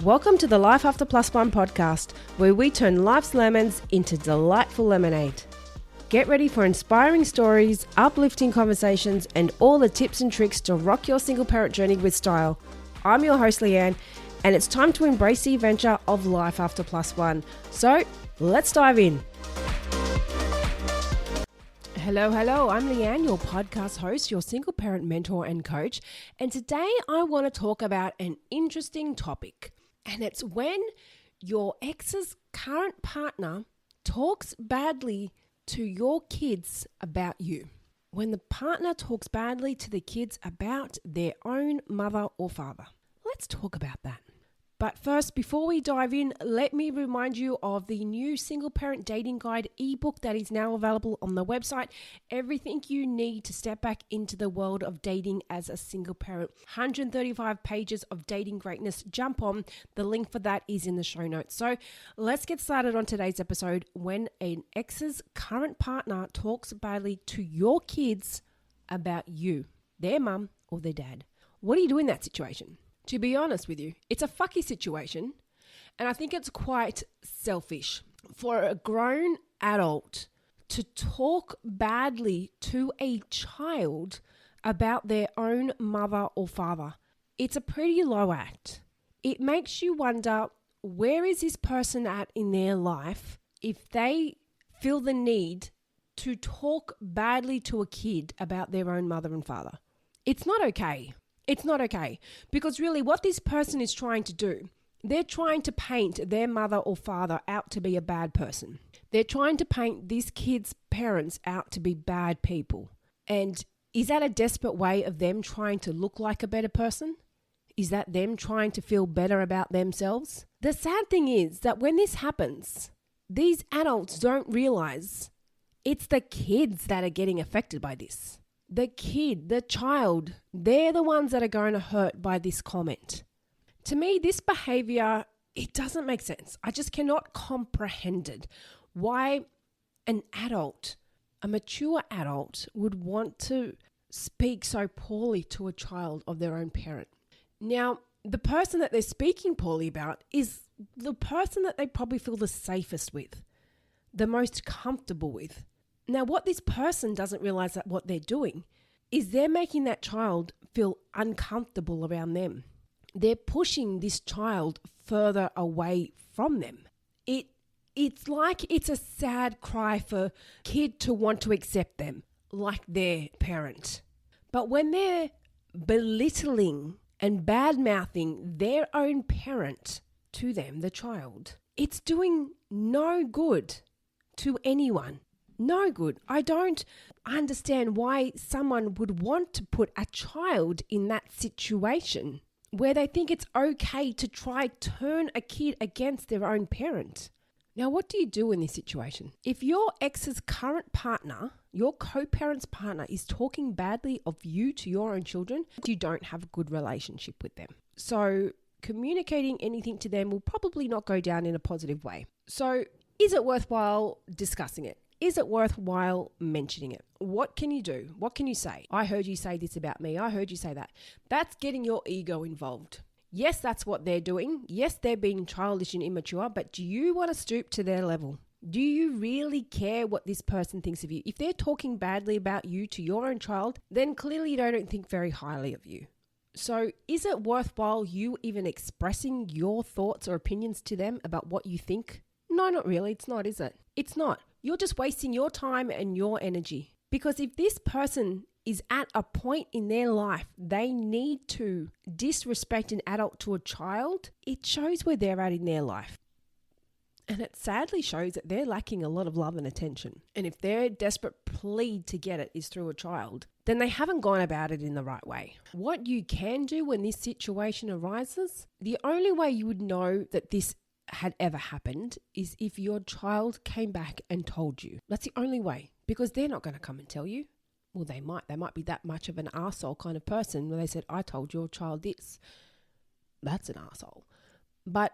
Welcome to the Life After Plus One podcast, where we turn life's lemons into delightful lemonade. Get ready for inspiring stories, uplifting conversations, and all the tips and tricks to rock your single parent journey with style. I'm your host, Leanne, and it's time to embrace the adventure of Life After Plus One. So, let's dive in. Hello, I'm Leanne, your podcast host, your single parent mentor and coach, and today I want to talk about an interesting topic, and it's when your ex's current partner talks badly to your kids about you. When the partner talks badly to the kids about their own mother or father. Let's talk about that. But first, before we dive in, let me remind you of the new Single Parent Dating Guide ebook that is now available on the website. Everything you need to step back into the world of dating as a single parent. 135 pages of dating greatness. Jump on. The link for that is in the show notes. So let's get started on today's episode. When an ex's current partner talks badly to your kids about you, their mum or their dad, what do you do in that situation? To be honest with you, it's a fucky situation, and I think it's quite selfish for a grown adult to talk badly to a child about their own mother or father. It's a pretty low act. It makes you wonder, where is this person at in their life if they feel the need to talk badly to a kid about their own mother and father? It's not okay. It's not okay, because really what this person is trying to do, they're trying to paint their mother or father out to be a bad person. They're trying to paint this kid's parents out to be bad people. And is that a desperate way of them trying to look like a better person? Is that them trying to feel better about themselves? The sad thing is that when this happens, these adults don't realize it's the kids that are getting affected by this. The kid, the child, they're the ones that are going to hurt by this comment. To me, this behavior, it doesn't make sense. I just cannot comprehend it. Why an adult, a mature adult, would want to speak so poorly to a child of their own parent. Now, the person that they're speaking poorly about is the person that they probably feel the safest with, the most comfortable with. Now, what this person doesn't realize that what they're doing is they're making that child feel uncomfortable around them. They're pushing this child further away from them. It's like it's a sad cry for kid to want to accept them like their parent. But when they're belittling and bad-mouthing their own parent to them, the child, it's doing no good to anyone. No good. I don't understand why someone would want to put a child in that situation where they think it's okay to try turn a kid against their own parent. Now, what do you do in this situation? If your ex's current partner, your co-parent's partner, is talking badly of you to your own children, you don't have a good relationship with them. So communicating anything to them will probably not go down in a positive way. So is it worthwhile discussing it? Is it worthwhile mentioning it? What can you do? What can you say? I heard you say this about me. I heard you say that. That's getting your ego involved. Yes, that's what they're doing. Yes, they're being childish and immature, but do you want to stoop to their level? Do you really care what this person thinks of you? If they're talking badly about you to your own child, then clearly they don't think very highly of you. So is it worthwhile you even expressing your thoughts or opinions to them about what you think? No, not really. It's not, is it? It's not. You're just wasting your time and your energy. Because if this person is at a point in their life they need to disrespect an adult to a child, it shows where they're at in their life. And it sadly shows that they're lacking a lot of love and attention. And if their desperate plea to get it is through a child, then they haven't gone about it in the right way. What you can do when this situation arises, the only way you would know that this had ever happened is if your child came back and told you. That's the only way, because they're not going to come and tell you. Well, they might be that much of an arsehole kind of person where they said, I told your child this. That's an arsehole. But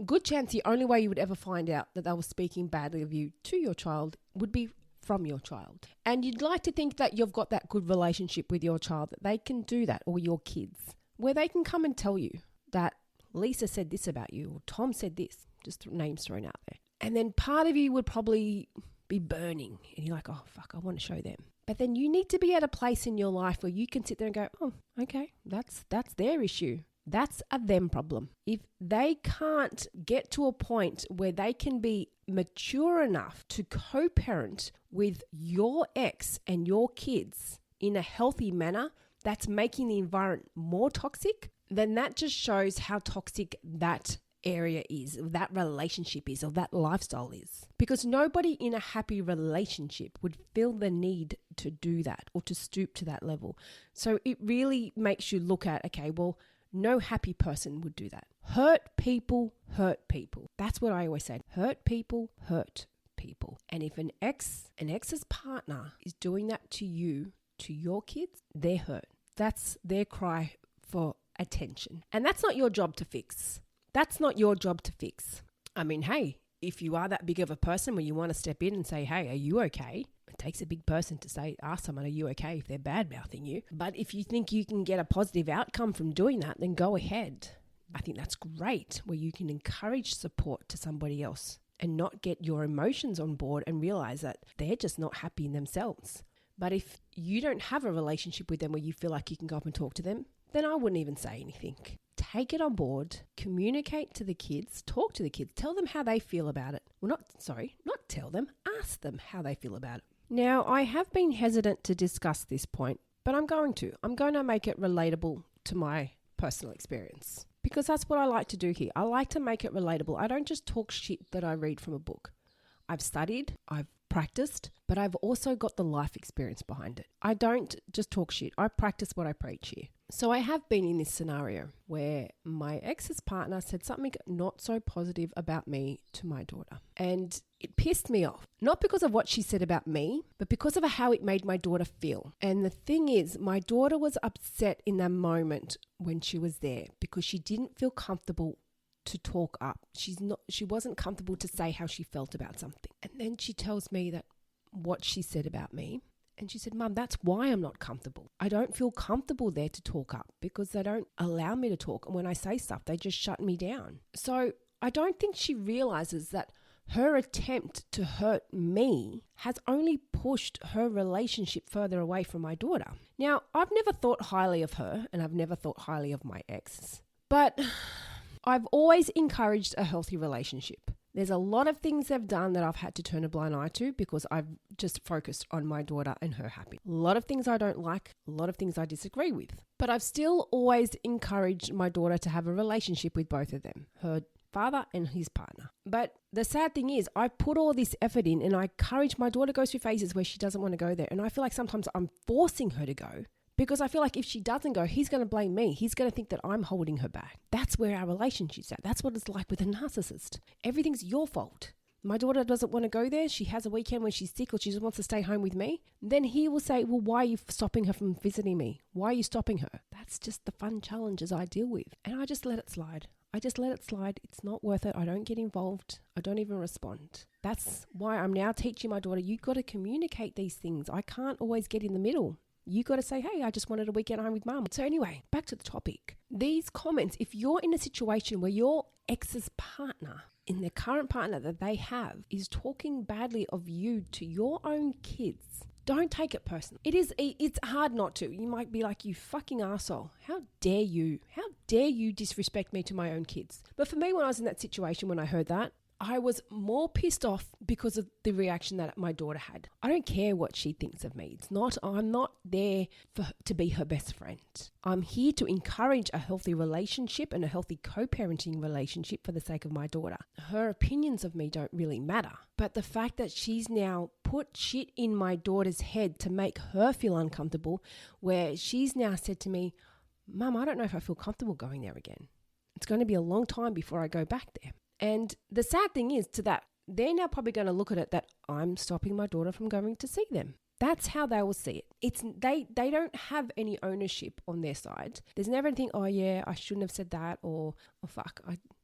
good chance the only way you would ever find out that they were speaking badly of you to your child would be from your child. And you'd like to think that you've got that good relationship with your child, that they can do that, or your kids, where they can come and tell you that, Lisa said this about you, or Tom said this, just names thrown out there. And then part of you would probably be burning and you're like, oh, fuck, I want to show them. But then you need to be at a place in your life where you can sit there and go, oh, okay, that's their issue. That's a them problem. If they can't get to a point where they can be mature enough to co-parent with your ex and your kids in a healthy manner that's making the environment more toxic, then that just shows how toxic that area is, that relationship is, or that lifestyle is. Because nobody in a happy relationship would feel the need to do that or to stoop to that level. So it really makes you look at, okay, well, no happy person would do that. Hurt people hurt people. That's what I always say. Hurt people hurt people. And if an ex's partner is doing that to you, to your kids, they're hurt. That's their cry for attention. And that's not your job to fix. That's not your job to fix. I mean, hey, if you are that big of a person where you want to step in and say, hey, are you okay? It takes a big person to ask someone, are you okay, if they're bad-mouthing you. But if you think you can get a positive outcome from doing that, then go ahead. I think that's great, where you can encourage support to somebody else and not get your emotions on board and realize that they're just not happy in themselves. But if you don't have a relationship with them where you feel like you can go up and talk to them, then I wouldn't even say anything. Take it on board, communicate to the kids, talk to the kids, tell them how they feel about it. Well, not tell them, ask them how they feel about it. Now, I have been hesitant to discuss this point, but I'm going to. I'm going to make it relatable to my personal experience because that's what I like to do here. I like to make it relatable. I don't just talk shit that I read from a book. I've studied, I've practiced, but I've also got the life experience behind it. I don't just talk shit. I practice what I preach here. So I have been in this scenario where my ex's partner said something not so positive about me to my daughter. And it pissed me off, not because of what she said about me, but because of how it made my daughter feel. And the thing is, my daughter was upset in that moment when she was there because she didn't feel comfortable to talk up. She wasn't comfortable to say how she felt about something. And then she tells me that what she said about me. And she said, Mum, that's why I'm not comfortable. I don't feel comfortable there to talk up because they don't allow me to talk. And when I say stuff, they just shut me down. So I don't think she realizes that her attempt to hurt me has only pushed her relationship further away from my daughter. Now, I've never thought highly of her and I've never thought highly of my exes, but I've always encouraged a healthy relationship. There's a lot of things they've done that I've had to turn a blind eye to because I've just focused on my daughter and her happy. A lot of things I don't like, a lot of things I disagree with. But I've still always encouraged my daughter to have a relationship with both of them, her father and his partner. But the sad thing is I put all this effort in and I encourage my daughter goes through phases where she doesn't want to go there. And I feel like sometimes I'm forcing her to go. Because I feel like if she doesn't go, he's going to blame me. He's going to think that I'm holding her back. That's where our relationship's at. That's what it's like with a narcissist. Everything's your fault. My daughter doesn't want to go there. She has a weekend when she's sick or she just wants to stay home with me. Then he will say, well, why are you stopping her from visiting me? Why are you stopping her? That's just the fun challenges I deal with. And I just let it slide. It's not worth it. I don't get involved. I don't even respond. That's why I'm now teaching my daughter, you've got to communicate these things. I can't always get in the middle. You got to say, hey, I just wanted a weekend home with mum. So anyway, back to the topic. These comments, if you're in a situation where your ex's partner, in the current partner that they have, is talking badly of you to your own kids, don't take it personally. It's hard not to. You might be like, you fucking asshole. How dare you? How dare you disrespect me to my own kids? But for me, when I was in that situation, when I heard that, I was more pissed off because of the reaction that my daughter had. I don't care what she thinks of me. I'm not there to be her best friend. I'm here to encourage a healthy relationship and a healthy co-parenting relationship for the sake of my daughter. Her opinions of me don't really matter. But the fact that she's now put shit in my daughter's head to make her feel uncomfortable, where she's now said to me, Mum, I don't know if I feel comfortable going there again. It's going to be a long time before I go back there. And the sad thing is to that, they're now probably going to look at it that I'm stopping my daughter from going to see them. That's how they will see it. They don't have any ownership on their side. There's never anything, oh yeah, I shouldn't have said that, or oh fuck,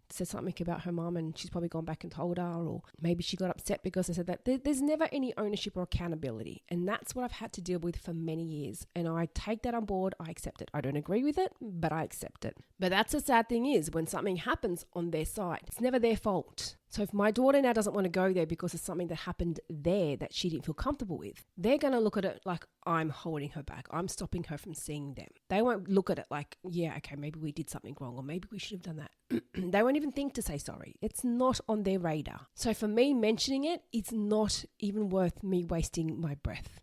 said something about her mum and she's probably gone back and told her, or maybe she got upset because I said that. There's never any ownership or accountability. And that's what I've had to deal with for many years. And I take that on board. I accept it. I don't agree with it, but I accept it. But that's the sad thing is when something happens on their side, it's never their fault. So if my daughter now doesn't want to go there because of something that happened there that she didn't feel comfortable with, they're going to look at it like I'm holding her back. I'm stopping her from seeing them. They won't look at it like, yeah, okay, maybe we did something wrong or maybe we should have done that. They won't even think to say sorry. It's not on their radar. So for me, mentioning it, it's not even worth me wasting my breath.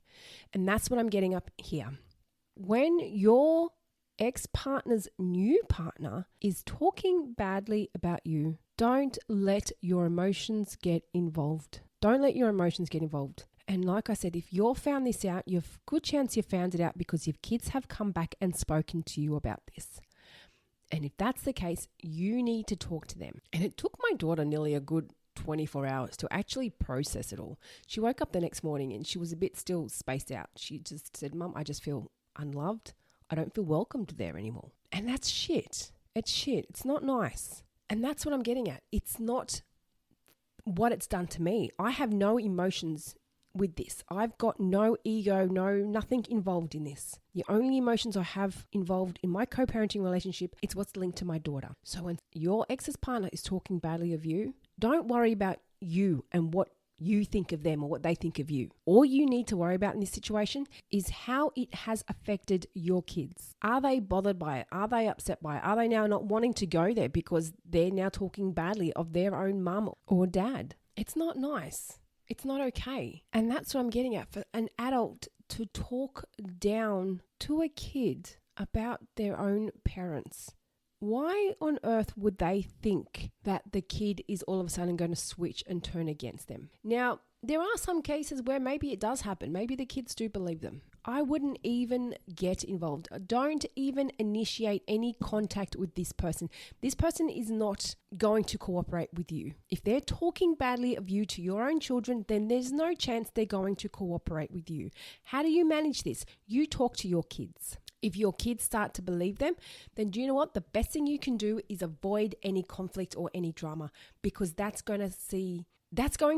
And that's what I'm getting up here. When your ex-partner's new partner is talking badly about you, don't let your emotions get involved. Don't let your emotions get involved. And like I said, if you've found this out, you've good chance you found it out because your kids have come back and spoken to you about this. And if that's the case, you need to talk to them. And it took my daughter nearly a good 24 hours to actually process it all. She woke up the next morning and she was a bit still spaced out. She just said, Mum, I just feel unloved. I don't feel welcomed there anymore. And that's shit. It's shit. It's not nice. And that's what I'm getting at. It's not what it's done to me. I have no emotions with this. I've got no ego, nothing involved in this. The only emotions I have involved in my co-parenting relationship, it's what's linked to my daughter. So when your ex's partner is talking badly of you, don't worry about you and what you think of them or what they think of you. All you need to worry about in this situation is how it has affected your kids. Are they bothered by it? Are they upset by it? Are they now not wanting to go there because they're now talking badly of their own mum or dad? It's not nice. It's not okay. And that's what I'm getting at. For an adult to talk down to a kid about their own parents, why on earth would they think that the kid is all of a sudden going to switch and turn against them? Now, there are some cases where maybe it does happen. Maybe the kids do believe them. I wouldn't even get involved. Don't even initiate any contact with this person. This person is not going to cooperate with you. If they're talking badly of you to your own children, then there's no chance they're going to cooperate with you. How do you manage this? You talk to your kids. If your kids start to believe them, then do you know what? The best thing you can do is avoid any conflict or any drama, because that's going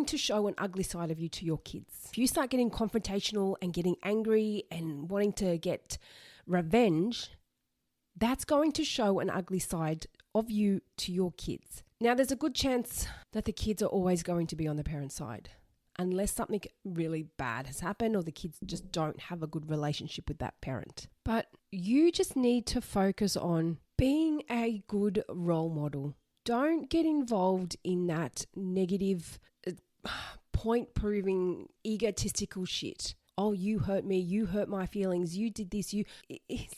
to show an ugly side of you to your kids. If you start getting confrontational and getting angry and wanting to get revenge, that's going to show an ugly side of you to your kids. Now, there's a good chance that the kids are always going to be on the parent's side, unless something really bad has happened or the kids just don't have a good relationship with that parent. But you just need to focus on being a good role model. Don't get involved in that negative, point-proving, egotistical shit. Oh, you hurt me. You hurt my feelings. You did this.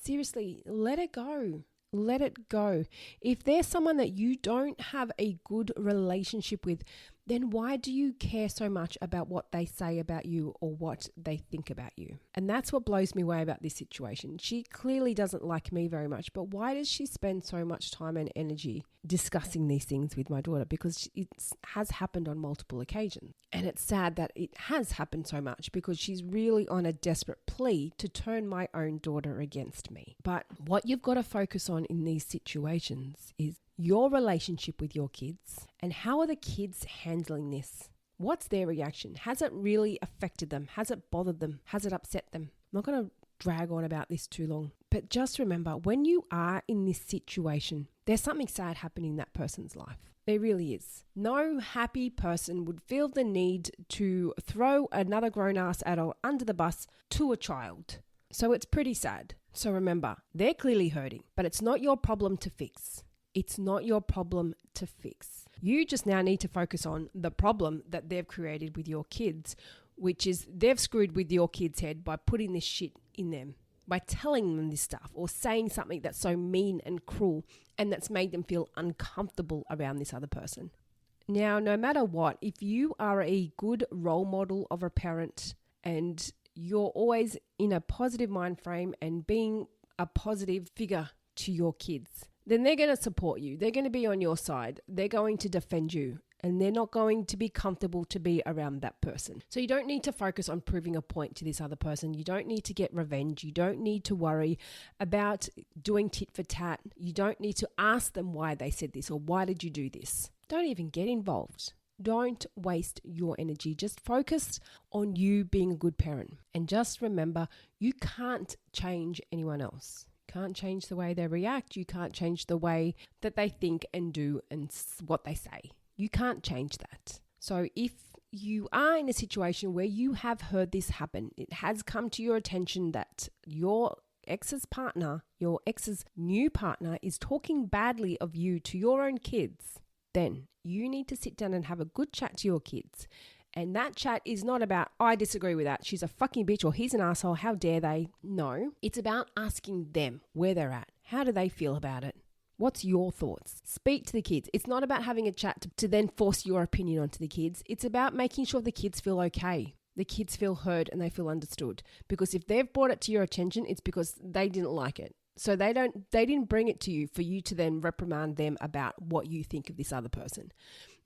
Seriously, let it go. Let it go. If there's someone that you don't have a good relationship with, then why do you care so much about what they say about you or what they think about you? And that's what blows me away about this situation. She clearly doesn't like me very much, but why does she spend so much time and energy discussing these things with my daughter? Because it has happened on multiple occasions. And it's sad that it has happened so much because she's really on a desperate plea to turn my own daughter against me. But what you've got to focus on in these situations is your relationship with your kids and how are the kids handling this? What's their reaction? Has it really affected them? Has it bothered them? Has it upset them? I'm not going to drag on about this too long, but just remember, when you are in this situation, there's something sad happening in that person's life. There really is. No happy person would feel the need to throw another grown-ass adult under the bus to a child. So it's pretty sad. So remember, they're clearly hurting, but it's not your problem to fix. It's not your problem to fix. You just now need to focus on the problem that they've created with your kids, which is they've screwed with your kids' head by putting this shit in them, by telling them this stuff or saying something that's so mean and cruel and that's made them feel uncomfortable around this other person. Now, no matter what, if you are a good role model of a parent and you're always in a positive mind frame and being a positive figure to your kids, then they're going to support you. They're going to be on your side. They're going to defend you. and they're not going to be comfortable to be around that person. So you don't need to focus on proving a point to this other person. You don't need to get revenge. You don't need to worry about doing tit for tat. You don't need to ask them why they said this or why did you do this. Don't even get involved. Don't waste your energy. Just focus on you being a good parent. And just remember, you can't change anyone else. You can't change the way they react. You can't change the way that they think and do and what they say. You can't change that. So if you are in a situation where you have heard this happen, it has come to your attention that your ex's partner, your ex's new partner is talking badly of you to your own kids, then you need to sit down and have a good chat to your kids. And that chat is not about, I disagree with that, she's a fucking bitch or he's an asshole, how dare they? No, it's about asking them where they're at. How do they feel about it? What's your thoughts? Speak to the kids. It's not about having a chat to then force your opinion onto the kids. It's about making sure the kids feel okay. The kids feel heard and they feel understood. Because if they've brought it to your attention, it's because they didn't like it. So they didn't bring it to you for you to then reprimand them about what you think of this other person.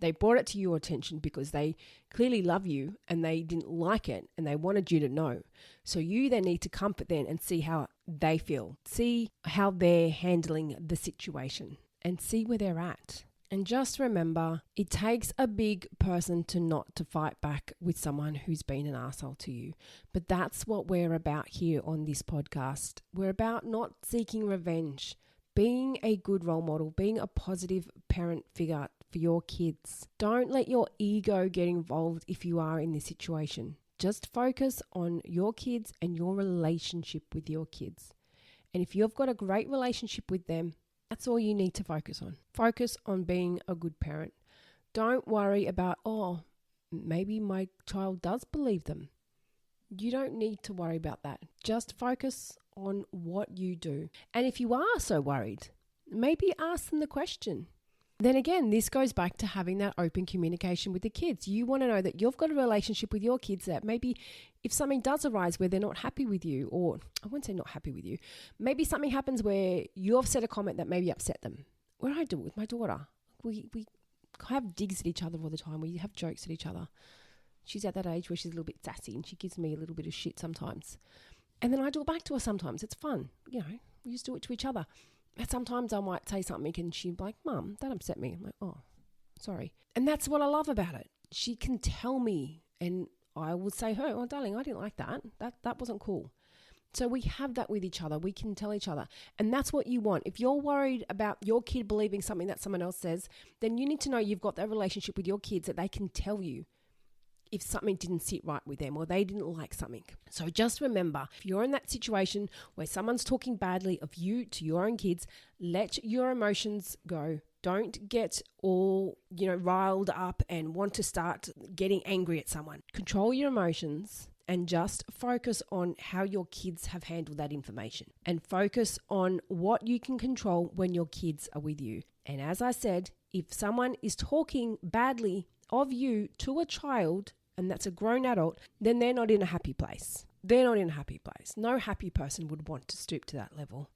They brought it to your attention because they clearly love you and they didn't like it and they wanted you to know. So you then need to comfort them and see how they feel. See how they're handling the situation and see where they're at. And just remember, it takes a big person not to fight back with someone who's been an asshole to you. But that's what we're about here on this podcast. We're about not seeking revenge, being a good role model, being a positive parent figure for your kids. Don't let your ego get involved if you are in this situation. Just focus on your kids and your relationship with your kids. And if you've got a great relationship with them, that's all you need to focus on. Focus on being a good parent. Don't worry about, maybe my child does believe them. You don't need to worry about that. Just focus on what you do. And if you are so worried, maybe ask them the question. Then again, this goes back to having that open communication with the kids. You want to know that you've got a relationship with your kids that maybe if something does arise where they're not happy with you, or I wouldn't say not happy with you, maybe something happens where you've said a comment that maybe upset them. What do I do with my daughter? We have digs at each other all the time. We have jokes at each other. She's at that age where she's a little bit sassy and she gives me a little bit of shit sometimes. And then I do it back to her sometimes. It's fun. We just do it to each other. And sometimes I might say something and she'd be like, Mum, that upset me. I'm like, oh, sorry. And that's what I love about it. She can tell me and I will say her, oh, darling, I didn't like that. That wasn't cool. So we have that with each other. We can tell each other. And that's what you want. If you're worried about your kid believing something that someone else says, then you need to know you've got that relationship with your kids that they can tell you if something didn't sit right with them or they didn't like something. So just remember, if you're in that situation where someone's talking badly of you to your own kids, let your emotions go. Don't get all, riled up and want to start getting angry at someone. Control your emotions and just focus on how your kids have handled that information and focus on what you can control when your kids are with you. And as I said, if someone is talking badly of you to a child, and that's a grown adult, then they're not in a happy place. They're not in a happy place. No happy person would want to stoop to that level.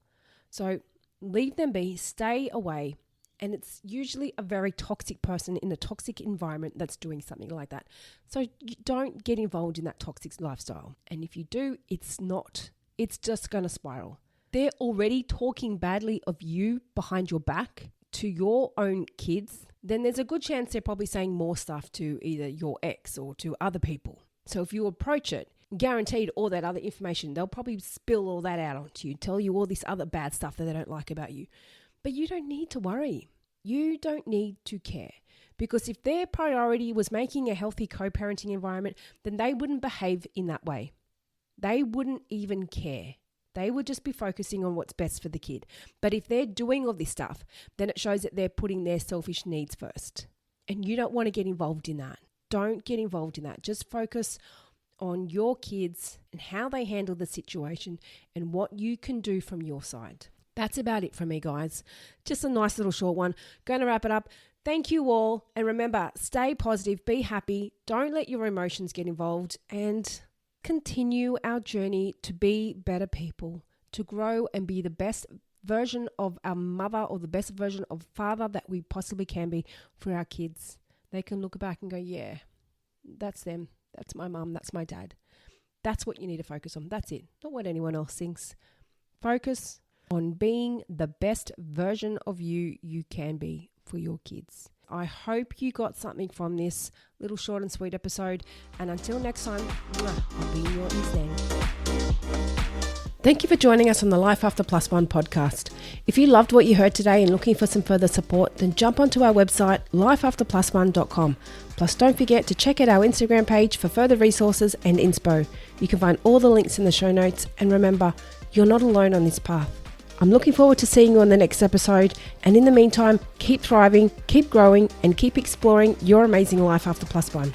So leave them be, stay away. And it's usually a very toxic person in a toxic environment that's doing something like that. So you don't get involved in that toxic lifestyle. And if you do, it's just going to spiral. They're already talking badly of you behind your back to your own kids, then there's a good chance they're probably saying more stuff to either your ex or to other people. So if you approach it, guaranteed all that other information, they'll probably spill all that out onto you, tell you all this other bad stuff that they don't like about you. But you don't need to worry. You don't need to care. Because if their priority was making a healthy co-parenting environment, then they wouldn't behave in that way. They wouldn't even care. They would just be focusing on what's best for the kid. But if they're doing all this stuff, then it shows that they're putting their selfish needs first. And you don't want to get involved in that. Don't get involved in that. Just focus on your kids and how they handle the situation and what you can do from your side. That's about it from me, guys. Just a nice little short one. Going to wrap it up. Thank you all. And remember, stay positive, be happy. Don't let your emotions get involved and continue our journey to be better people, to grow and be the best version of our mother or the best version of father that we possibly can be for our kids. they can look back and go, yeah, that's them. That's my mum. That's my dad. That's what you need to focus on. That's it. Not what anyone else thinks. Focus on being the best version of you can be for your kids. I hope you got something from this little short and sweet episode. And until next time, I'll be in your ears then. Thank you for joining us on the Life After Plus One podcast. If you loved what you heard today and looking for some further support, then jump onto our website, lifeafterplusone.com. Plus, don't forget to check out our Instagram page for further resources and inspo. You can find all the links in the show notes. And remember, you're not alone on this path. I'm looking forward to seeing you on the next episode. And in the meantime, keep thriving, keep growing, and keep exploring your amazing life after plus one.